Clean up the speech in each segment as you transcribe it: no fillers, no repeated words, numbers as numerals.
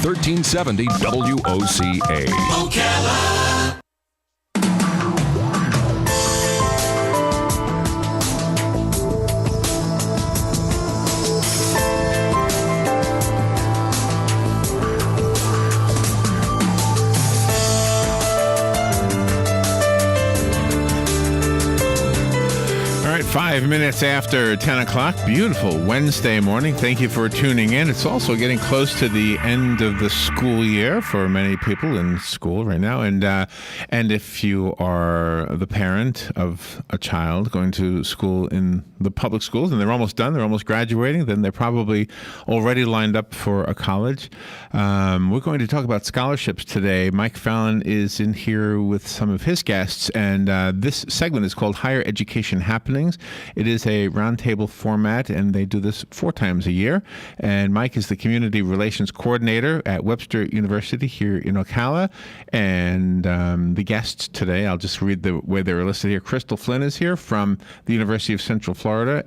1370 WOCA. Ocala. All right, 5 minutes after 10 o'clock. Beautiful Wednesday morning. Thank you for tuning in. It's also getting close to the end of the school year for many people in school right now. And if you are the parent of a child going to school in the public schools and they're almost done, they're almost graduating, then they're probably already lined up for a college. We're going to talk about scholarships today. Mike Fallon is in here with some of his guests, and this segment is called Higher Education Happenings. It is a roundtable format, and they do this 4 times a year. And Mike is the Community Relations Coordinator at Webster University here in Ocala. And the guests today, I'll just read the way they were listed here. Crystal Flynn is here from the University of Central Florida.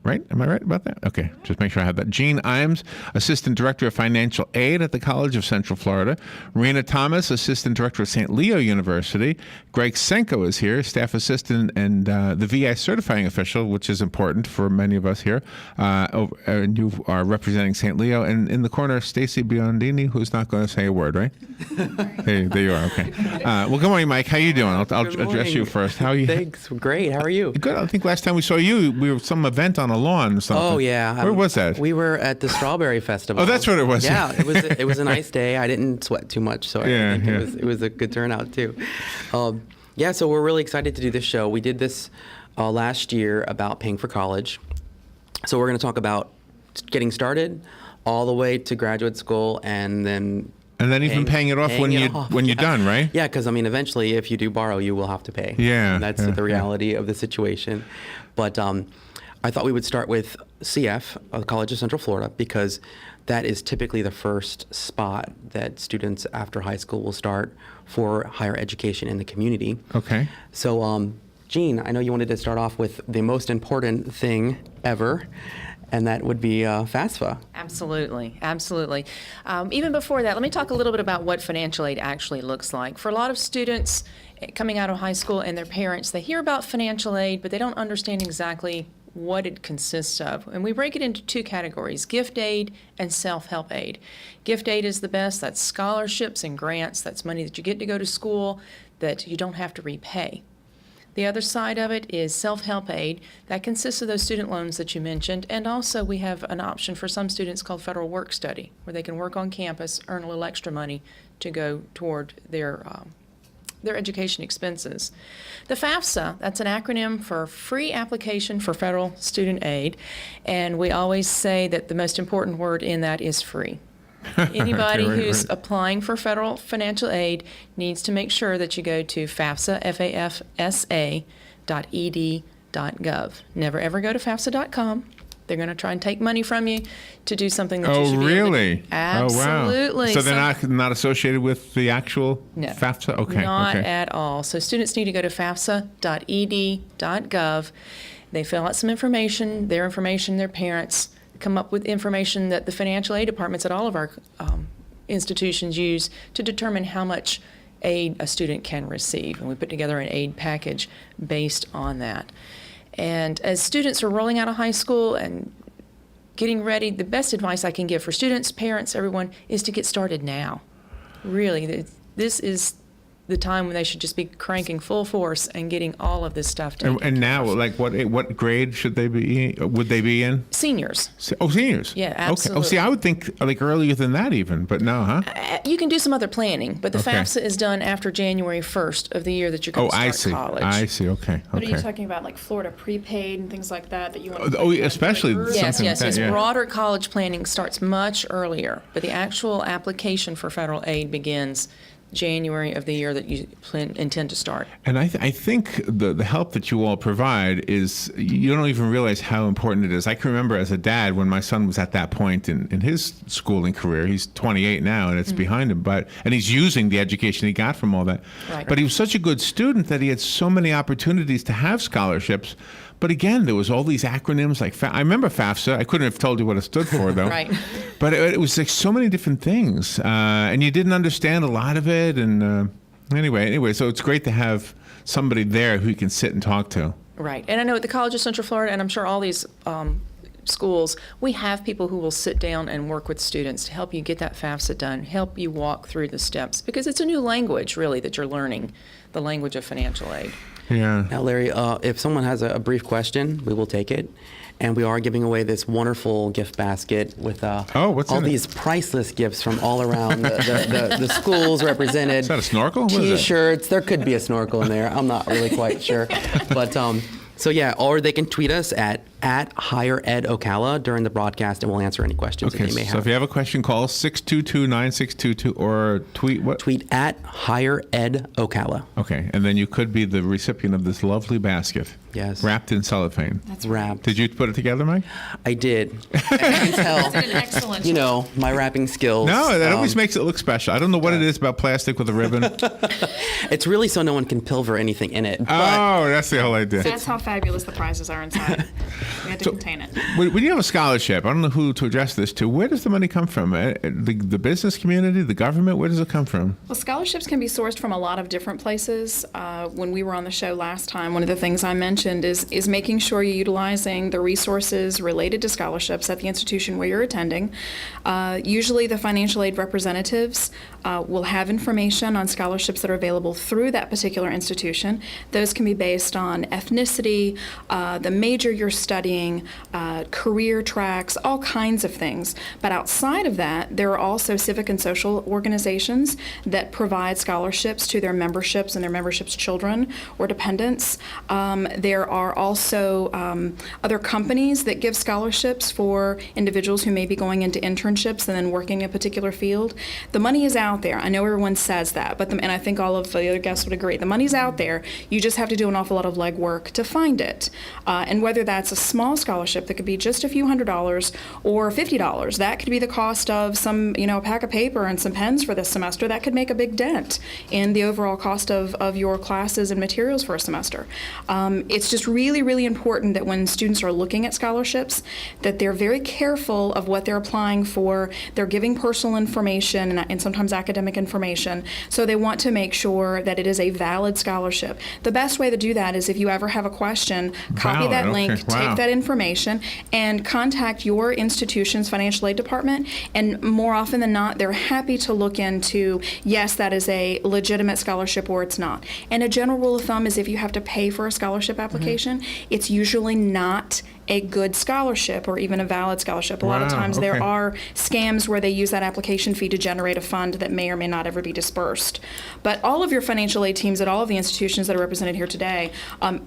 Right? Am I right about that? Okay, just make sure I have that. Jean Imes, Assistant Director of Financial Aid at the College of Central Florida. Rena Thomas, Assistant Director of St. Leo University. Greg Senko is here, Staff Assistant and the VI Certifying Official, which is important for many of us here. And you are representing St. Leo. And in the corner, Stacy Biondini, who's not going to say a word, right? There you are. Okay. Well, good morning, Mike. How you doing? I'll address you first. How are you? Thanks. Great. How are you? Good. I think last time we saw you, we were at some event on a lawn or something. Oh, yeah. Where was that? We were at the Strawberry Festival. Oh, that's what it was. Yeah, it was a nice day. I didn't sweat too much, so I think it was a good turnout too. So we're really excited to do this show. We did this last year about paying for college. So we're going to talk about getting started all the way to graduate school, and then even paying it off when you're done, right? Yeah, because eventually, if you do borrow, you will have to pay. Yeah, and that's the reality of the situation. But I thought we would start with CF, the College of Central Florida, because that is typically the first spot that students after high school will start for higher education in the community. Okay. So, Jean, I know you wanted to start off with the most important thing ever, and that would be FAFSA. Absolutely. Even before that, let me talk a little bit about what financial aid actually looks like. For a lot of students coming out of high school and their parents, they hear about financial aid, but they don't understand exactly what it consists of. And we break it into 2 categories, gift aid and self-help aid. Gift aid is the best. That's scholarships and grants. That's money that you get to go to school that you don't have to repay. The other side of it is self-help aid. That consists of those student loans that you mentioned, and also we have an option for some students called federal work study, where they can work on campus, earn a little extra money to go toward their education expenses. The FAFSA, that's an acronym for Free Application for Federal Student Aid, and we always say that the most important word in that is free. Anybody who's applying for federal financial aid needs to make sure that you go to FAFSA, FAFSA.ed.gov. Never ever go to FAFSA.com. They're going to try and take money from you to do something that you should be able to do. Absolutely. Oh, wow. So they're not associated with the actual FAFSA? Okay. Not at all. So students need to go to FAFSA.ed.gov. They fill out some information, their parents come up with information that the financial aid departments at all of our institutions use to determine how much aid a student can receive. And we put together an aid package based on that. And as students are rolling out of high school and getting ready, the best advice I can give for students, parents, everyone, is to get started now. Really, this is the time when they should just be cranking full force and getting all of this stuff taken. And now, like, what grade should they be? Would they be in? Seniors. Oh, seniors. Yeah, absolutely. Okay. Oh, see, I would think like earlier than that even, but no, huh? You can do some other planning, but the FAFSA is done after January 1st of the year that you're going to start college. I see. Okay. What are you talking about, like Florida prepaid and things like that you want to especially something Yes. like that, yeah. Broader college planning starts much earlier, but the actual application for federal aid begins January of the year that you intend to start. And I think the help that you all provide is, you don't even realize how important it is. I can remember as a dad when my son was at that point in his schooling career. He's 28 now and it's behind him, and he's using the education he got from all that. Right. But he was such a good student that he had so many opportunities to have scholarships. But again, there was all these acronyms like I remember FAFSA. I couldn't have told you what it stood for though. Right. But it was like so many different things, and you didn't understand a lot of it. And anyway, so it's great to have somebody there who you can sit and talk to. Right. And I know at the College of Central Florida, and I'm sure all these schools, we have people who will sit down and work with students to help you get that FAFSA done, help you walk through the steps, because it's a new language, really, that you're learning, the language of financial aid. Yeah. Now, Larry, if someone has a brief question, we will take it. And we are giving away this wonderful gift basket with what's all in it? these priceless gifts from all around the schools represented. Is that a snorkel? What is it? T-shirts. There could be a snorkel in there. I'm not really quite sure. But so yeah, or they can tweet us at Higher Ed Ocala during the broadcast, and we'll answer any questions that Okay, they may so have. if you have a question, call 622-9622 or tweet what? Tweet at Higher Ed Ocala. Okay, and then you could be the recipient of this lovely basket. Yes. Wrapped in cellophane. That's Wrapped. Did you put it together, Mike? I did. I can tell. an excellent You know, my wrapping skills. No, that always makes it look special. I don't know what it is about plastic with a ribbon. It's really so no one can pilfer anything in it. But Oh, that's the whole idea. That's how fabulous the prizes are inside. We had to contain it. When you have a scholarship, I don't know who to address this to. Where does the money come from? The business community, the government? Where does it come from? Well, scholarships can be sourced from a lot of different places. When we were on the show last time, one of the things I mentioned is making sure you're utilizing the resources related to scholarships at the institution where you're attending. Usually the financial aid representatives will have information on scholarships that are available through that particular institution. Those can be based on ethnicity, the major you're studying, career tracks, all kinds of things. But outside of that, there are also civic and social organizations that provide scholarships to their memberships and their memberships' children or dependents. There are also other companies that give scholarships for individuals who may be going into internships and then working in a particular field. The money is out there. I know everyone says that, but and I think all of the other guests would agree. The money's out there. You just have to do an awful lot of legwork to find it. And whether that's a small scholarship that could be just a few $100s or $50, that could be the cost of some, a pack of paper and some pens for this semester. That could make a big dent in the overall cost of your classes and materials for a semester. It's just really, really important that when students are looking at scholarships, that they're very careful of what they're applying for. They're giving personal information and sometimes academic information, so they want to make sure that it is a valid scholarship. The best way to do that is if you ever have a question, copy Valid, that link, okay, wow. take that information, and contact your institution's financial aid department, and more often than not, they're happy to look into, yes, that is a legitimate scholarship or it's not. And a general rule of thumb is if you have to pay for a scholarship application, it's usually not a good scholarship or even a valid scholarship. A lot of Wow, times okay. there are scams where they use that application fee to generate a fund that may or may not ever be dispersed. But all of your financial aid teams at all of the institutions that are represented here today,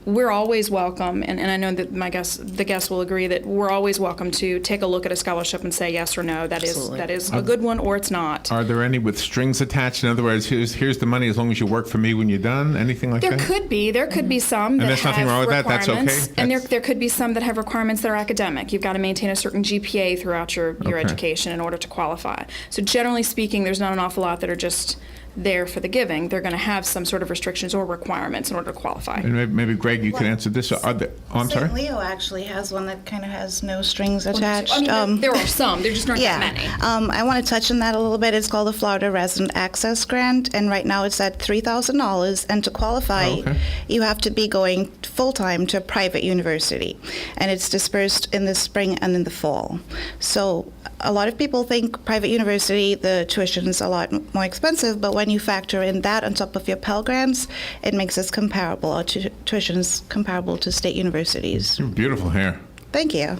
we're always welcome, and I know that the guests will agree that we're always welcome to take a look at a scholarship and say yes or no, that is a good one or it's not. Are there any with strings attached? In other words, here's the money as long as you work for me when you're done? Anything like There that? could be some that there's nothing have wrong with that? That's okay? requirements, and That's- there could be some that have requirements that are academic. You've got to maintain a certain GPA throughout your Okay. education in order to qualify. So generally speaking, there's not an awful lot that are just there for the giving. They're going to have some sort of restrictions or requirements in order to qualify. And maybe Greg, you can answer this. Are there, I'm sorry? St. Leo actually has one that kind of has no strings attached. I mean, there are some. There just aren't yeah. that many. I want to touch on that a little bit. It's called the Florida Resident Access Grant, and right now it's at $3,000. And to qualify, Oh, okay. you have to be going full-time to a private university, and it's dispersed in the spring and in the fall. So a lot of people think private university, the tuition is a lot more expensive, but when you factor in that on top of your Pell Grants, it makes us comparable. Our tuition is comparable to state universities. Beautiful hair. Thank you.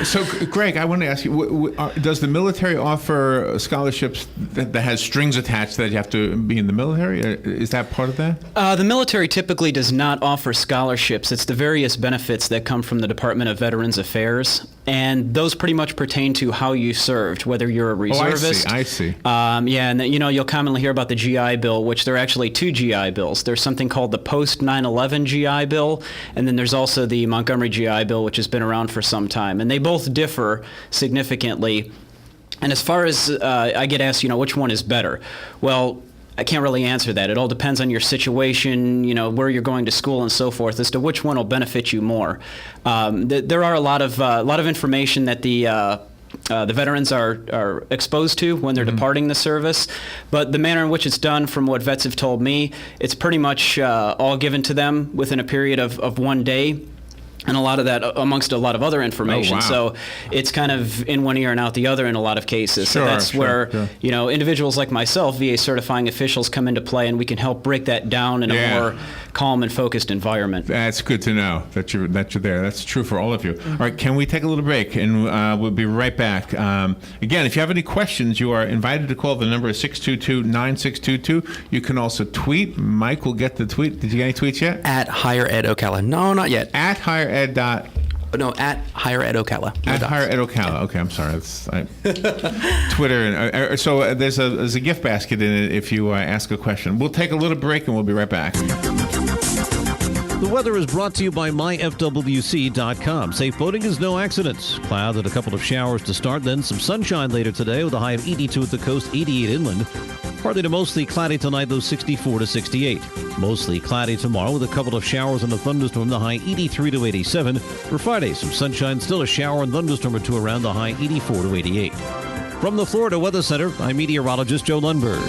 So, Greg, I want to ask you, does the military offer scholarships that has strings attached that you have to be in the military? Is that part of that? The military typically does not offer scholarships. It's the various benefits that come from the Department of Veterans Affairs, and those pretty much pertain to how you served, whether you're a reservist. I see. Yeah, and you'll commonly hear about the GI Bill, which there are actually two GI Bills. There's something called the post 9/11 GI Bill, and then there's also the Montgomery GI Bill, which has been around for some time, and they both differ significantly. And as far as I get asked, which one is better? Well, I can't really answer that. It all depends on your situation, where you're going to school and so forth, as to which one will benefit you more. There are a lot of information that the veterans are exposed to when they're departing the service, but the manner in which it's done, from what vets have told me, it's pretty much all given to them within a period of one day. And a lot of that amongst a lot of other information. Oh, wow. So it's kind of in one ear and out the other in a lot of cases. Sure, so that's where, sure. Individuals like myself, VA certifying officials, come into play, and we can help break that down in a more calm and focused environment. That's good to know that you're there. That's true for all of you. All right, can we take a little break, and we'll be right back. Again, if you have any questions, you are invited to call. The number is 622-9622. You can also tweet. Mike will get the tweet. Did you get any tweets yet? At Higher Ed Ocala. No, not yet. At Higher Ed. No, at Higher Ed Ocala. No At dots. Higher Ed Ocala. Okay, I'm sorry. Twitter. And so there's a gift basket in it if you ask a question. We'll take a little break, and we'll be right back. The weather is brought to you by myfwc.com. Safe boating is no accidents. Clouds and a couple of showers to start, then some sunshine later today with a high of 82 at the coast, 88 inland. Partly to mostly cloudy tonight, though 64 to 68. Mostly cloudy tomorrow with a couple of showers and a thunderstorm, the high 83 to 87. For Friday, some sunshine, still a shower and thunderstorm or two around, the high 84 to 88. From the Florida Weather Center, I'm meteorologist Joe Lundberg.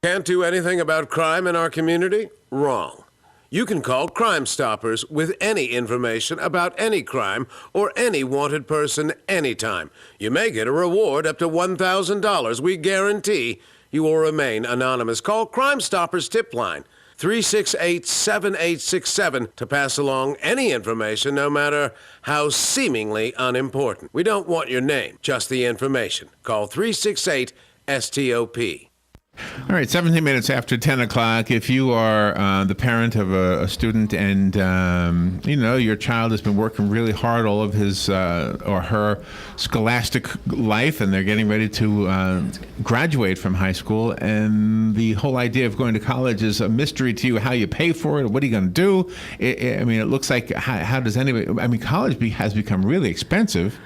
Can't do anything about crime in our community? Wrong. You can call Crime Stoppers with any information about any crime or any wanted person anytime. You may get a reward up to $1,000. We guarantee you will remain anonymous. Call Crime Stoppers tip line 368-7867 to pass along any information, no matter how seemingly unimportant. We don't want your name, just the information. Call 368-STOP. All right, 17 minutes after 10 o'clock. If you are the parent of a student and, your child has been working really hard all of his or her scholastic life, and they're getting ready to graduate from high school, and the whole idea of going to college is a mystery to you, how you pay for it, what are you going to do? It looks like, how does anybody, college has become really expensive.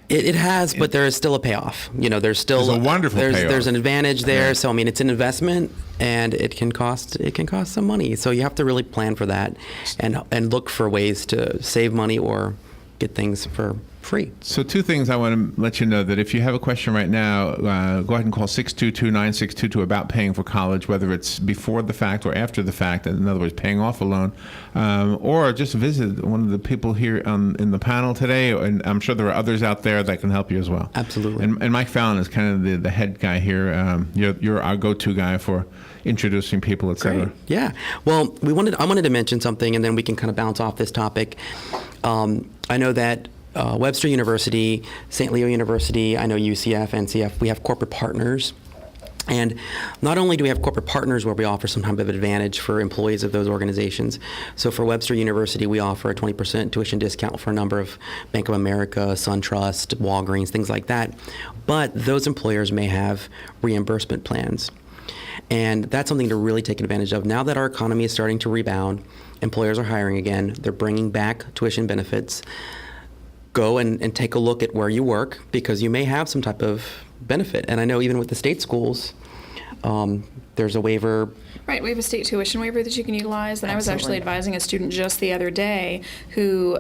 It has, but there is still a payoff. There's still a wonderful payoff. There's an advantage there. Yeah. So it's an investment, and it can cost some money. So you have to really plan for that, and look for ways to save money or get things for free. So two things I want to let you know, that if you have a question right now, go ahead and call 622-9622 about paying for college, whether it's before the fact or after the fact, in other words, paying off a loan, or just visit one of the people here in the panel today, and I'm sure there are others out there that can help you as well. Absolutely. And Mike Fallon is kind of the head guy here. You're our go-to guy for introducing people, et cetera. Great. Yeah. Well, I wanted to mention something, and then we can kind of bounce off this topic. I know that Webster University, St. Leo University, I know UCF, NCF, we have corporate partners. And not only do we have corporate partners where we offer some type of advantage for employees of those organizations. So for Webster University, we offer a 20% tuition discount for a number of Bank of America, SunTrust, Walgreens, things like that. But those employers may have reimbursement plans. And that's something to really take advantage of. Now that our economy is starting to rebound, employers are hiring again, they're bringing back tuition benefits. Go and take a look at where you work, because you may have some type of benefit. And I know even with the state schools, there's a waiver. Right, we have a state tuition waiver that you can utilize. And I was actually advising a student just the other day who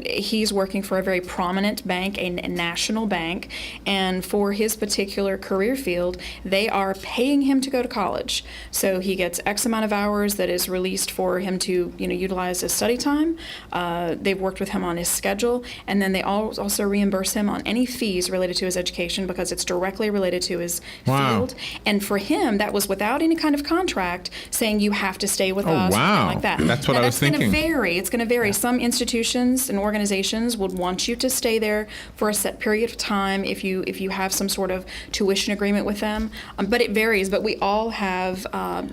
he's working for a very prominent bank, a national bank, and for his particular career field, they are paying him to go to college. So he gets X amount of hours that is released for him to utilize his study time. They've worked with him on his schedule, and then they also reimburse him on any fees related to his education, because it's directly related to his field. And for him, that was without any kind of contract saying you have to stay with us, or anything like that. That's what I was thinking. It's going to vary. Some institutions and organizations would want you to stay there for a set period of time if you have some sort of tuition agreement with them. But it varies. But we all have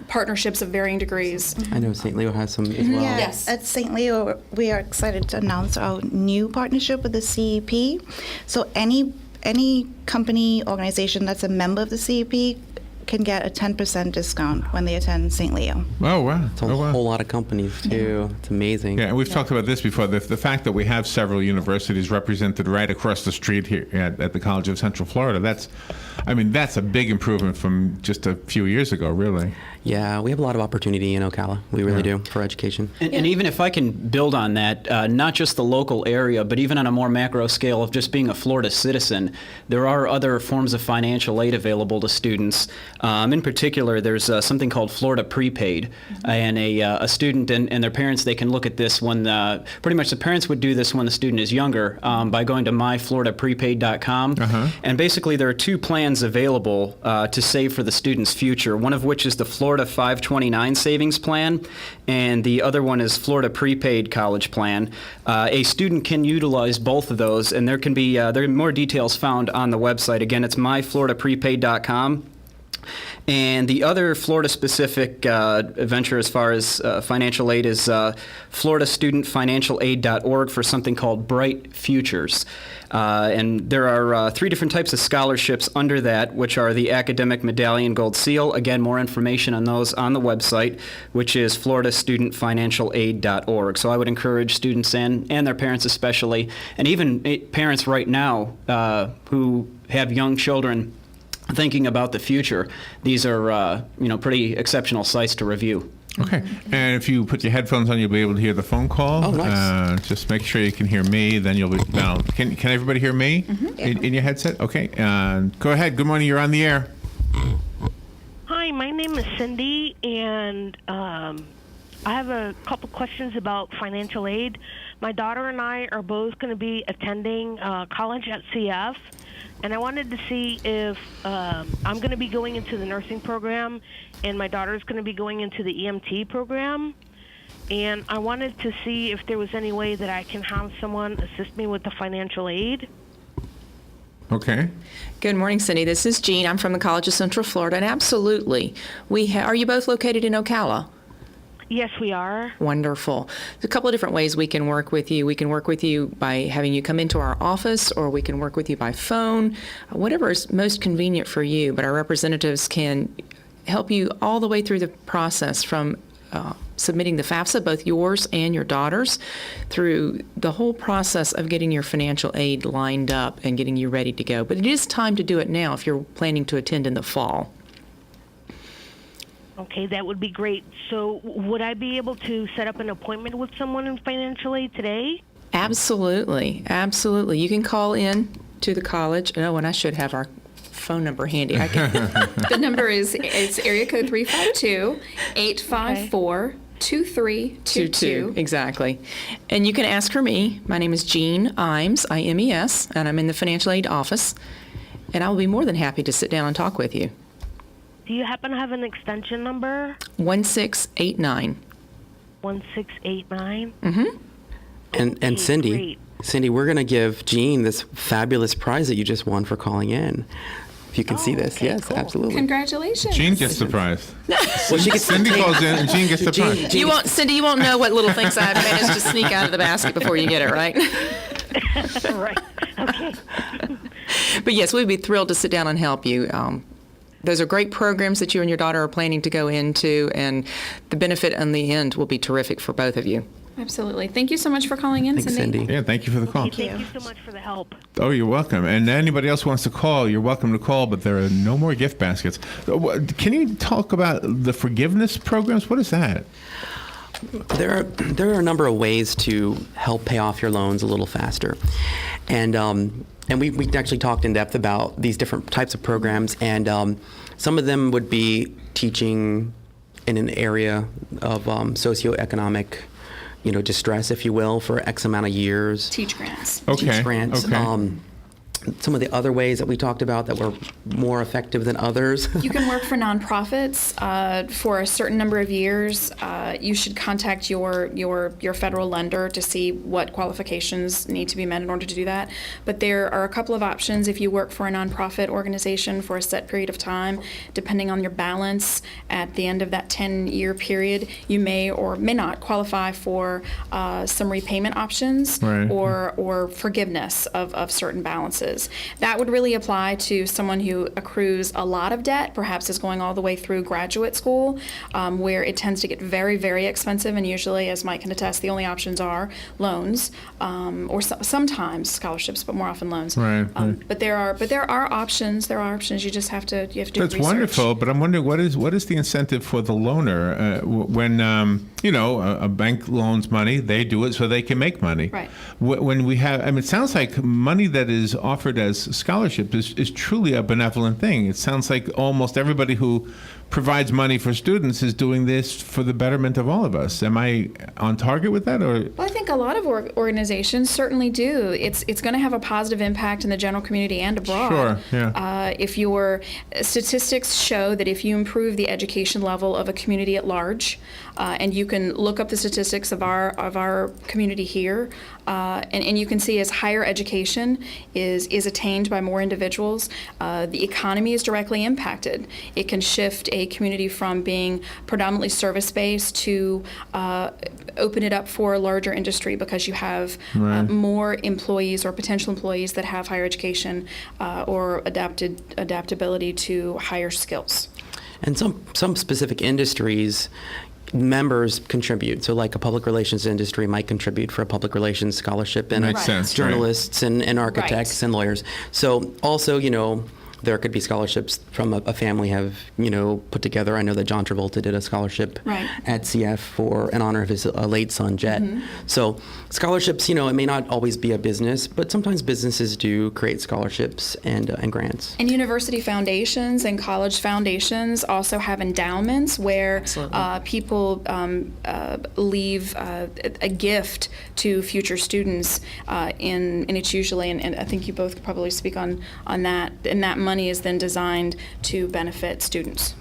partnerships of varying degrees. I know St. Leo has some as well. Yeah, Yes. at St. Leo, we are excited to announce our new partnership with the CEP. So any company, organization that's a member of the CEP can get a 10% discount when they attend St. Leo. Oh, wow. It's a whole lot of companies, too. It's amazing. Yeah, and we've talked about this before. The fact that we have several universities represented right across the street here at the College of Central Florida, that's I mean, that's a big improvement from just a few years ago, really. Yeah, we have a lot of opportunity in Ocala. We really do for education. And even if I can build on that, not just the local area, but even on a more macro scale of just being a Florida citizen, there are other forms of financial aid available to students. In particular, there's something called Florida Prepaid, and a student and their parents, they can look at this when pretty much the parents would do this when the student is younger by going to myfloridaprepaid.com. And basically, there are two plans available to save for the student's future, one of which is the Florida 529 Savings Plan, and the other one is Florida Prepaid College Plan. A student can utilize both of those, and there are more details found on the website. Again, it's myfloridaprepaid.com. And the other Florida-specific venture as far as financial aid is floridastudentfinancialaid.org for something called Bright Futures. And there are 3 different types of scholarships under that, which are the Academic Medallion Gold Seal. Again, more information on those on the website, which is floridastudentfinancialaid.org. So I would encourage students and their parents especially, and even parents right now who have young children thinking about the future. These are, pretty exceptional sites to review. Okay. And if you put your headphones on, you'll be able to hear the phone call. Oh, nice. Just make sure you can hear me. Then you'll be now. Can everybody hear me in your headset? Okay. Go ahead. Good morning. You're on the air. Hi, my name is Cindy, and I have a couple questions about financial aid. My daughter and I are both going to be attending college at CF. And I wanted to see if I'm going to be going into the nursing program, and my daughter's going to be going into the EMT program. And I wanted to see if there was any way that I can have someone assist me with the financial aid. Okay. Good morning, Cindy. This is Jean. I'm from the College of Central Florida, and absolutely, are you both located in Ocala? Yes, we are. Wonderful. There's a couple of different ways we can work with you. We can work with you by having you come into our office, or we can work with you by phone, whatever is most convenient for you. But our representatives can help you all the way through the process from submitting the FAFSA, both yours and your daughter's, through the whole process of getting your financial aid lined up and getting you ready to go. But it is time to do it now if you're planning to attend in the fall. Okay, that would be great. So would I be able to set up an appointment with someone in financial aid today? Absolutely. Absolutely. You can call in to the college. Oh, and I should have our phone number handy. The number it's area code 352-854-2322. Exactly. And you can ask for me. My name is Jean Imes, I-M-E-S, and I'm in the financial aid office. And I will be more than happy to sit down and talk with you. Do you happen to have an extension number? 1689. 1689? Mm-hmm. And Cindy, great. Cindy, we're going to give Jean this fabulous prize that you just won for calling in. If you can see this. Okay, Yes, cool. absolutely. Congratulations. Jean gets the prize. Well, she gets Cindy calls in and Jean gets the prize. Cindy, you won't know what little things I've managed to sneak out of the basket before you get it, right? Right. Okay. But yes, we'd be thrilled to sit down and help you. Those are great programs that you and your daughter are planning to go into, and the benefit in the end will be terrific for both of you. Absolutely. Thank you so much for calling in, Thanks, Cindy. Yeah, thank you for the call. Thank you so much for the help. Oh, you're welcome. And anybody else wants to call, you're welcome to call, but there are no more gift baskets. Can you talk about the forgiveness programs? What is that? There are a number of ways to help pay off your loans a little faster. And we actually talked in depth about these different types of programs, and some of them would be teaching in an area of socioeconomic, distress, if you will, for X amount of years. Teach grants. Okay. Teach grants. Okay. Some of the other ways that we talked about that were more effective than others. You can work for nonprofits for a certain number of years. You should contact your federal lender to see what qualifications need to be met in order to do that. But there are a couple of options if you work for a nonprofit organization for a set period of time. Depending on your balance at the end of that 10-year period, you may or may not qualify for some repayment options, Right. or forgiveness of certain balances. is. That would really apply to someone who accrues a lot of debt, perhaps is going all the way through graduate school, where it tends to get very, very expensive, and usually, as Mike can attest, the only options are loans, or sometimes scholarships, but more often loans. Right. But there are options. There are options. You just have to do That's research. wonderful, but I'm wondering what is the incentive for the loaner when a bank loans money, they do it so they can make money. Right. When we have, it sounds like money that is offered as scholarship is truly a benevolent thing. It sounds like almost everybody who provides money for students is doing this for the betterment of all of us. Am I on target with that, or? Well, I think a lot of organizations certainly do. It's going to have a positive impact in the general community and abroad. Sure, yeah. If your statistics show that if you improve the education level of a community at large, and you can look up the statistics of our community here, and you can see as higher education is attained by more individuals, the economy is directly impacted. It can shift a community from being predominantly service-based to open it up for a larger industry because you have more employees or potential employees that have higher education or adaptability to higher skills. And some specific industries, members contribute. So like a public relations industry might contribute for a public relations scholarship, and Makes sense, journalists and architects and lawyers. So also, there could be scholarships from a family have, put together. I know that John Travolta did a scholarship at CF for in honor of his late son, Jet. So scholarships, it may not always be a business, but sometimes businesses do create scholarships and grants. And university foundations and college foundations also have endowments where people leave a gift to future students, and it's usually, and I think you both could probably speak on that, and that money is then designed to benefit students.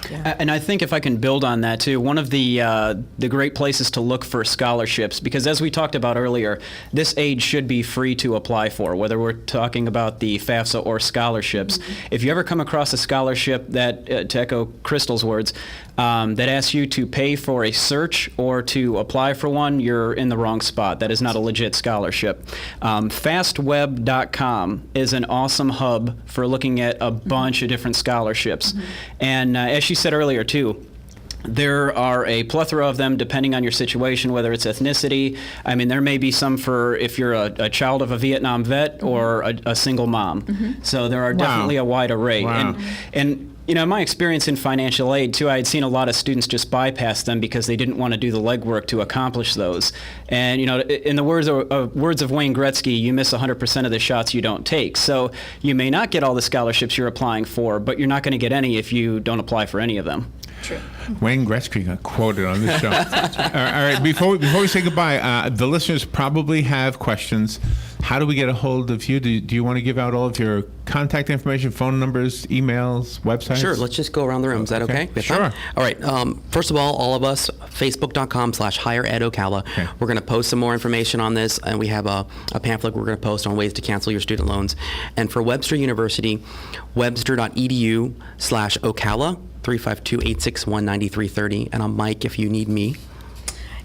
Yeah. And I think if I can build on that too, one of the great places to look for scholarships, because as we talked about earlier, this aid should be free to apply for, whether we're talking about the FAFSA or scholarships. If you ever come across a scholarship that, to echo Crystal's words, that asks you to pay for a search or to apply for one, you're in the wrong spot. That is not a legit scholarship. Fastweb.com is an awesome hub for looking at a bunch of different scholarships. And as she said earlier too, there are a plethora of them depending on your situation, whether it's ethnicity. I mean, there may be some for if you're a child of a Vietnam vet or a single mom. So there are definitely a wide array. And in my experience in financial aid, too, I had seen a lot of students just bypass them because they didn't want to do the legwork to accomplish those. And, in the words of Wayne Gretzky, you miss 100% of the shots you don't take. So you may not get all the scholarships you're applying for, but you're not going to get any if you don't apply for any of them. True. Wayne Gretzky got quoted on this show. All right, before we say goodbye, the listeners probably have questions. How do we get a hold of you? Do you want to give out all of your contact information, phone numbers, emails, websites? Sure. Let's just go around the room. Is that okay? Sure. All right. First of all of us, facebook.com/higheredocala. Okay. We're going to post some more information on this, and we have a pamphlet we're going to post on ways to cancel your student loans. And for Webster University, webster.edu/Ocala, 352-861-9330. And I'm Mike if you need me.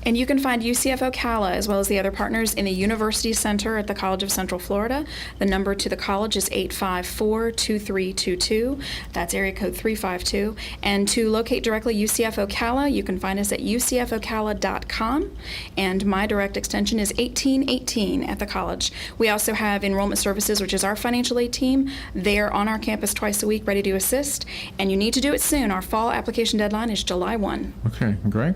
And you can find UCF Ocala as well as the other partners in the University Center at the College of Central Florida. The number to the college is 854-2322. That's area code 352. And to locate directly UCF Ocala, you can find us at ucfocala.com. And my direct extension is 1818 at the college. We also have enrollment services, which is our financial aid team. They're on our campus twice a week, ready to assist. And you need to do it soon. Our fall application deadline is July 1. Okay, great.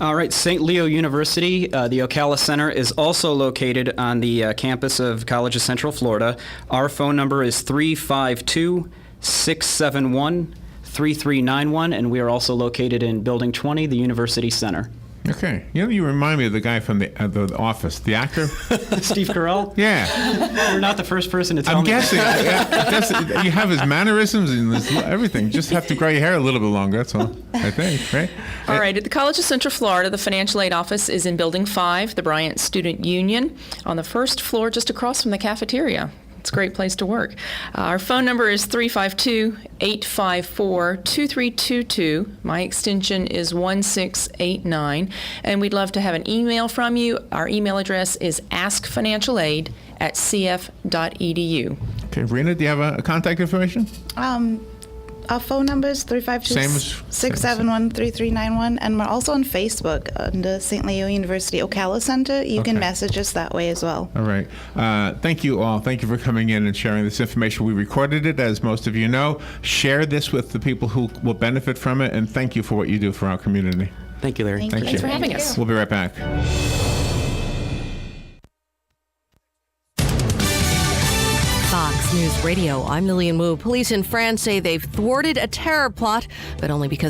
All right, St. Leo University, the Ocala Center, is also located on the campus of College of Central Florida. Our phone number is 352-671-3391, and we are also located in Building 20, the University Center. Okay. You remind me of the guy from the Office, the actor. Steve Carell? Yeah. You're not the first person to tell me. I'm guessing. You have his mannerisms and everything. Just have to grow your hair a little bit longer, that's all, I think, right? All right. At the College of Central Florida, the financial aid office is in Building 5, the Bryant Student Union, on the first floor just across from the cafeteria. It's a great place to work. Our phone number is 352-854-2322. My extension is 1689. And we'd love to have an email from you. Our email address is askfinancialaid@cf.edu. Okay, Rena, do you have a contact information? Our phone number is 352-671-3391, and we're also on Facebook under St. Leo University Ocala Center. You can message us that way as well. All right. Thank you all. Thank you for coming in and sharing this information. We recorded it, as most of you know. Share this with the people who will benefit from it, and thank you for what you do for our community. Thank you, Larry. Thank you. Thanks for having us. We'll be right back. Fox News Radio, I'm Lillian Wu. Police in France say they've thwarted a terror plot, but only because